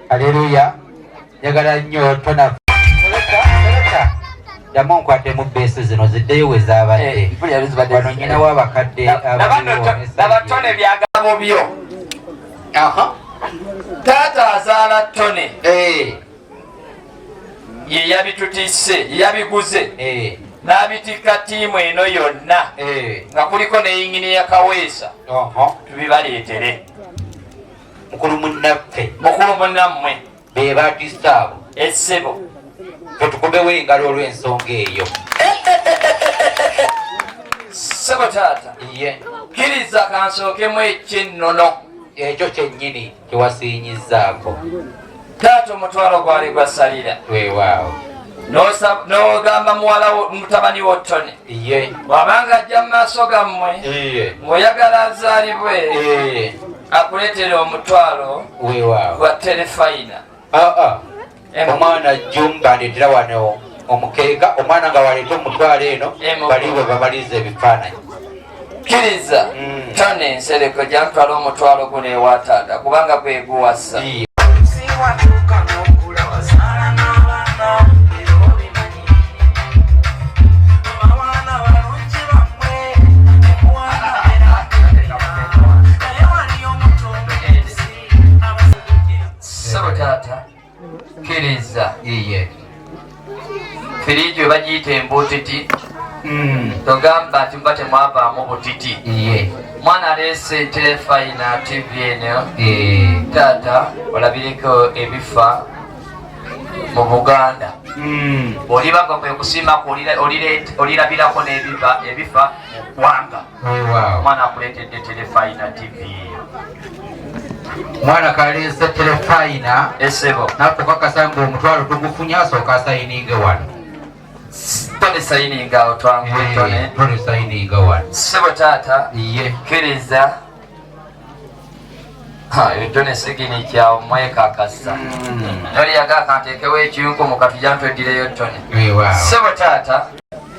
Haleluya. Njagala nnyo tona. Jamu nkwate mu besi zino ziddeyo we zaabadde. Wano nnyina w'abakadde abatone byagabo byo. Taata azaala ttone. Ye yabitutisse, ye yabiguze. N'abitika ttiimu eno yonna. Nga kuliko n'eyingini ya Kaweesa. Tubibaleetere. Mukulu munnaffe. Mukulu munnammwe. Be baatisse abo. Essebo. Tukubewo engalo olw'ensonga eyo. Ssebo taata. Ye. Kkiriza kansookemu eky'ennono. Ekyo kyennyini kyewasiinyizzaako. Taata omutwalo gwali gwasalira. Weewaawo. N'ogamba muwala mutabani wo ttone. Ye. Bw'abanga ajja mu maaso gammwe. Ng'oyagala azaalibwe. Akuleetera omutwalo. Weewaawo. Gwa terefayina. Omwana jjumba ndeetera wano omukeeka omwana nga waleeta omutwalo eno bali bwe babaliza ebifaananyi. Kkiriza ttone ensereko gyantwala omutwalo guno ewa taata kubanga gwe guwasa. Sabo taata kkiriza firiji we bagiyita embutiti. Togamba nti mba temwavaamu butiti. Mwana aleese terefayina TV eno. Taata olabireko ebifa mu Buganda. Olibanga kwe kusiimako olirabirako n'ebifa wanga. Mwana akuleetedde terefayina TV eyo. Mwana kaleese terefayina. Essebo. Nakukakasa ng'omutwalo tugufunye asooka asayininge wano. Tone sayininga awo twangule tone. Tone sayininga wano. Ssebo taata. Ye. Kkiriza. Tone sigini kyawo mwekakasa. Noli yagaka nteekewo ekiwunkumu katujja ntweddireyo tone. Ssebo taata.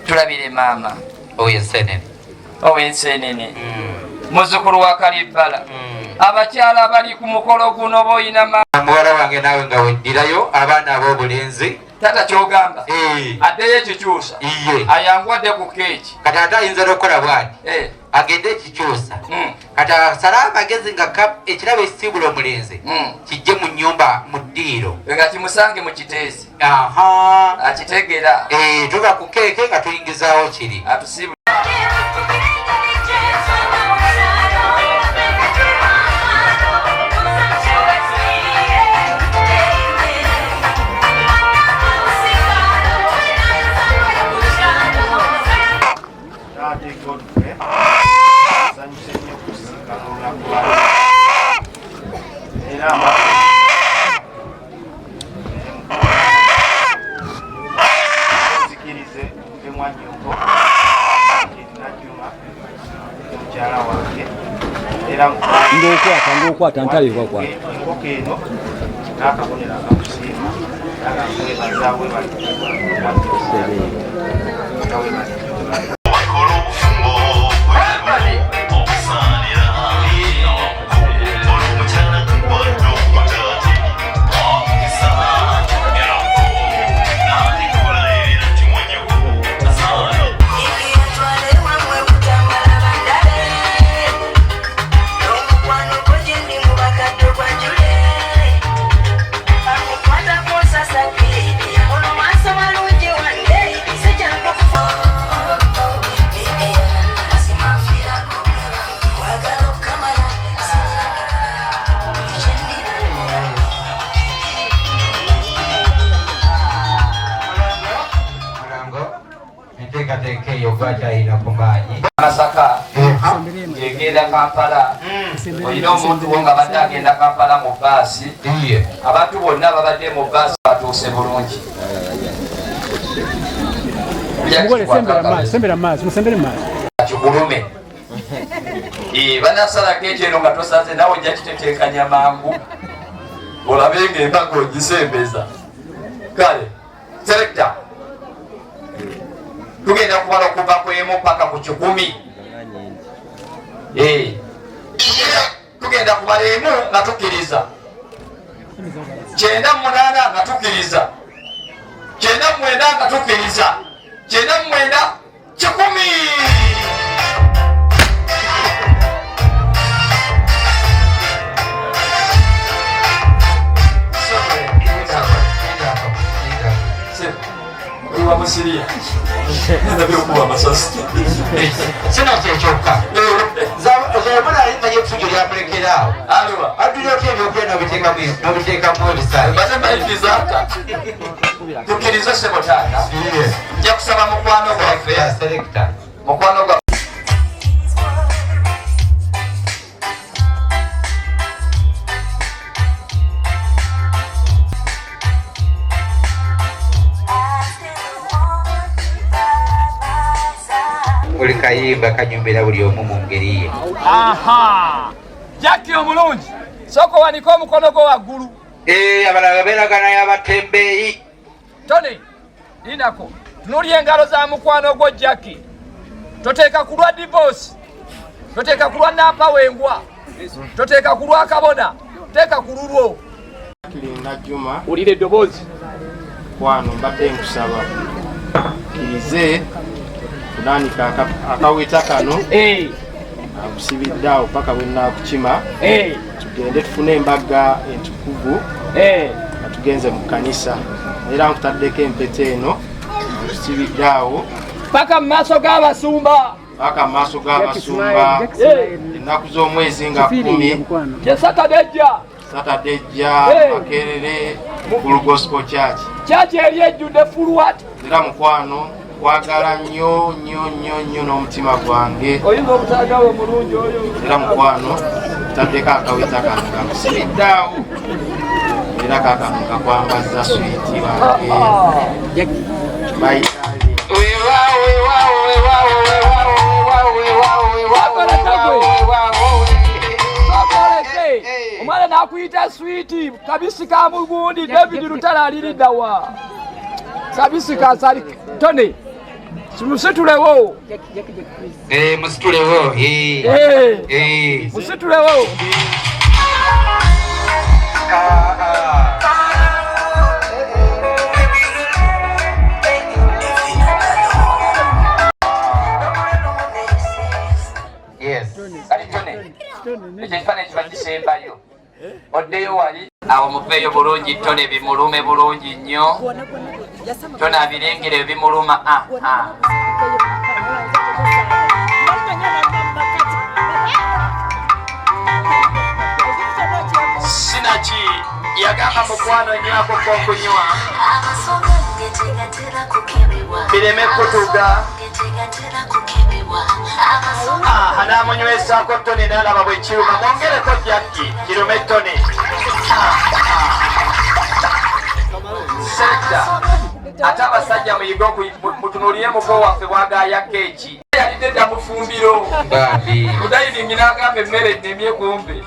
Tulabire maama. Ow'ensenene. Ow'ensenene. Muzzukulu wa Kalibbala. Abakyala abali ku mukolo guno boyina muwala wange naawe nga weddirayo abaana ab'obulenzi. Tata kyogamba addeyo ekikyusa ayangwadde ku keeki kati ate ayinza n'okukola bwati agende ekikyusa kati asale amagezi nga ekirabo ekisiibula omulenzi kijje mu nnyumba mu ddiiro nga kimusange mu kiteezi akitegera tuva ku keeke nga tuyingizaawo kiri atusiibula. Ngokwata ntalibwa kwa enkoko eno n'akabonero akakusiima n'akamwebaza Masaka egenda Kampala olina omuntu wo nga badde agenda Kampala mu baasi abantu bonna babadde mu baasi batuuse bulungi. Kigulume banasalako ekyeno nga tosaze nawe ojja kiteteekanya mangu olabe ng'embaga ogisembeza. Kale selector tugenda kubala okuva ku emu paka ku 10. Tugenda kubala emu nga tukkiriza kyenda munana nga tukkiriza, kyenda mwenda nga tukkiriza, kyenda mwenda kikumi. Musiriya nabyokuwa amasasi sino kyekyoka zobona alinga yefujo lyamulekerawo adulira otya ebyokulya nobiteekamu ebisale bate mayitirizaaka tukkiriza sebotaata nja kusaba mukwano gwaffe mukwano gwa buli kayimba kanyumbira buli omu mu ngeri ye. Aha! Jackie omulungi soko wanika omukono gwo waggulu. Abalala beeragana y'abatembeeyi. Tony linako tunuulya engalo za mukwano gwo Jackie. Toteeka kulwa divorce, toteeka kulwa nampawengwa, toteeka kulwa kabona, teeka kululwo. Kirinda Juma Ulire eddoboozi kwano mbadde nkusaba kirize kunanika akaweta kano akusibidde awo paka bwe nnakukima tugende tufune embaga entukuvu nga tugenze mu kkanisa era nkutaddeko empeta eno akusibidde awo paka mu maaso g'abasumba, paka mu maaso g'abasumba ennaku z'omwezi nga 10 kye Satadejja Makerere Full Gospel Church. Church eri ejjudde full what? Era mukwano kwagala nnyo n'omutima gwange. Oyinza obutaagawo omulungi oyo. Era mukwano taddeko akaweta kano kamusibiddeawo. Era kakano kakwambaza switi bange. Omwana nakuyita switi kabisi ka mugundi David Lutala aliriddawa kabisi kasali Tony musitulewo musitulewo musitulewo ekifaananyi kiba kisembayo oddeyo wali awo muveeyo bulungi Tone bimulume bulungi nnyo Tone abirengere bimuluma sinaki yagamba mukwano nywako kokunywa bireme kutuga anamunywesako Tone nalaba bwe kiruma mwongereko Jackie kirume Tone sekta ate abasajja muyiga mutunuulire muko waffe bwagaya keeki yalidde dda mufumbiro mudayiningi n'agamba emmere nnemye kumpe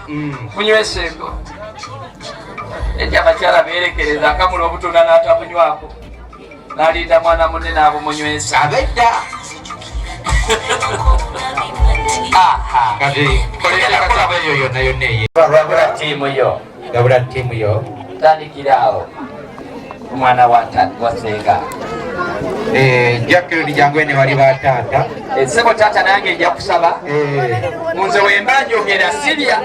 munyweseko eti abakyala beerekereza akamula obutunda n'atamunywako n'alinda mwana munne n'abumunywesa abedda gabula ttiimu yo tandikiraawo omwana wa senga Jackie jangu ene wali bataata sebo taata nange nja kusaba nze wemba njogera sirya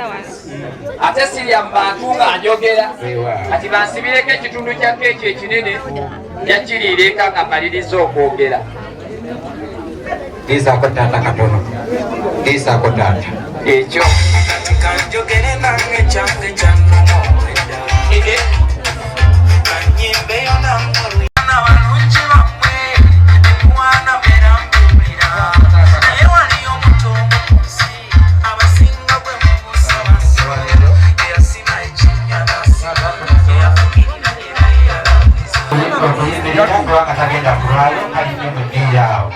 ate sirya mu bantu nga njogera kati bansibireko ekitundu kya keeki ekinene yakiriira eka nga maliriza okwogera gezaako taata katono gezaako taata ekyo tagenda kulwayo alinye mudiirawo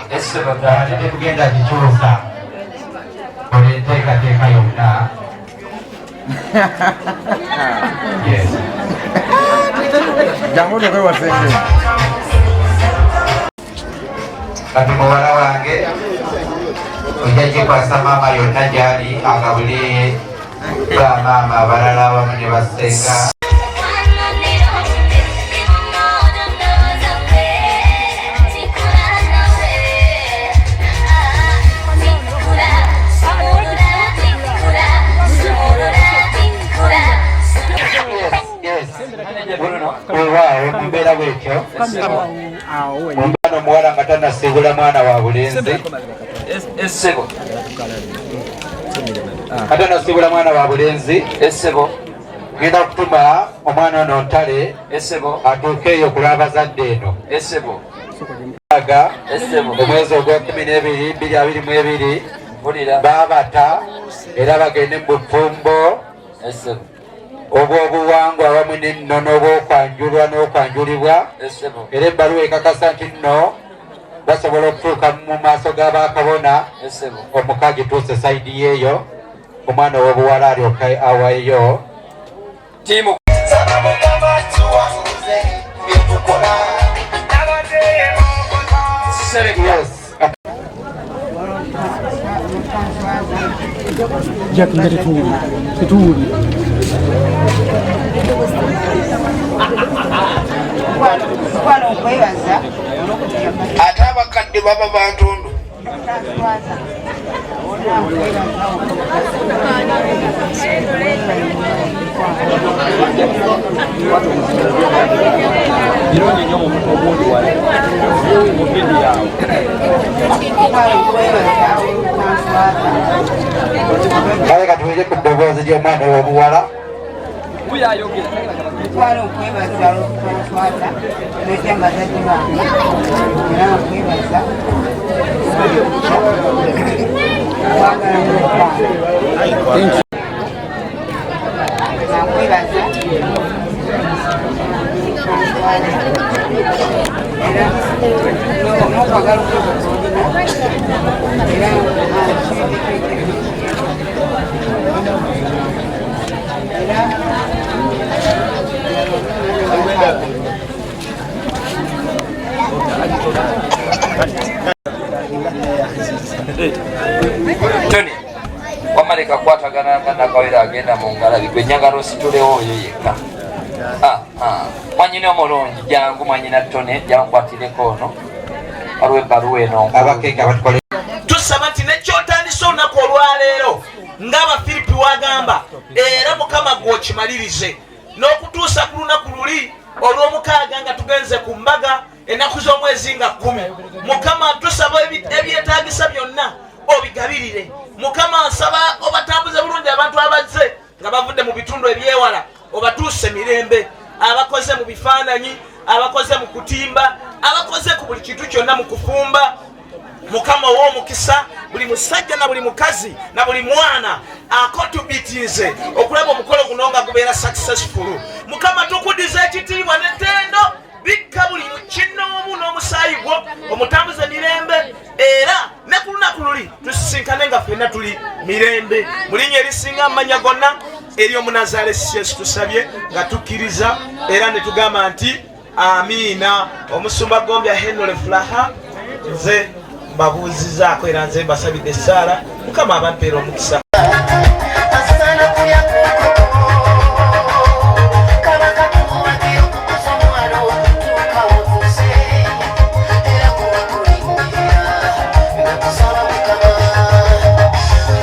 tetugenda kikyusa ole enteekateeka yonna kati muwala wange ojja kikwasa maama yonna gyali agabule bamaama abalala awamu ne basenga luno olwawo mumbeera bwetyo omwana omuwala nga tanasiibula mwana wa bulenzi essebo atanasiibula mwana wa bulenzi essebo genda kutuma omwana ono ntale essebo atuuke eyo ku lwabazadde eno essebo Mbaga essebo omwezi ogw12 2022 bulira baabata era bagende mu bufumbo essebo obw'obuwangwa awamu n'ennono obw'okwanjulwa n'okwanjulibwa essebo era ebbaluwa ekakasa nti nno basobola okutuuka mu maaso g'abakabona essebo omuka gituuse sayidi yeeyo omwana ow'obuwala alyoka awayo tiimu Jack, mbele tuuli. Tuuli. ate abakadde baba bantundu Birungi nnyo mu mutwe ogundi wale. Mu bidi yawe. kale katuleke ku ddoboozi ly'omwana ow'obuwala Uyayogera. Twala okwebaza olw'okuntwala n'ojja bazadde bange era nkwebaza wagala n'okwana nankwebaza era n'okwagala okwebaza olina era Tony wamaleka kwatagana nakawera agenda mu ngalabi gwe njagala ositulewo oyo yekka mwanyina omulungi jangu mwanyina Tony jankwatireko ono waliwo ebbaluwa eno abakeeka batukole tusaba nti nekyotandisa olunaku olwaleero ng'abafiripi wagamba era mukama gwokimalirize n'okutuusa ku lunaku luli olw'omukaaga nga tugenze ku mbaga ennaku z'omwezi nga 10 mukama tusaba ebyetaagisa byonna obigabirire mukama nsaba obatambuze bulungi abantu abazze nga bavudde mu bitundu ebyewala obatuuse mirembe abakoze mu bifaananyi abakoze mu kutimba abakoze ku buli kintu kyonna mu kufumba mukama ow'omukisa buli musajja na buli mukazi na buli mwana akotubitize okulaba omukolo guno nga gubeera successful mukama tukudiza ekitiibwa n'ettendo bikka buli kinoomu n'omusaayi gwo omutambuze mirembe era ne ku lunaku luli tusisinkane nga ffenna tuli mirembe mu linnya erisinga amanya gonna eri omunazaalesi Yesu tusabye nga tukkiriza era ne tugamba nti amiina. Omusumba Gombya Henry Fulaha nze mbabuuzizaako era nze mbasabidde essaala mukama abampeera omukisa.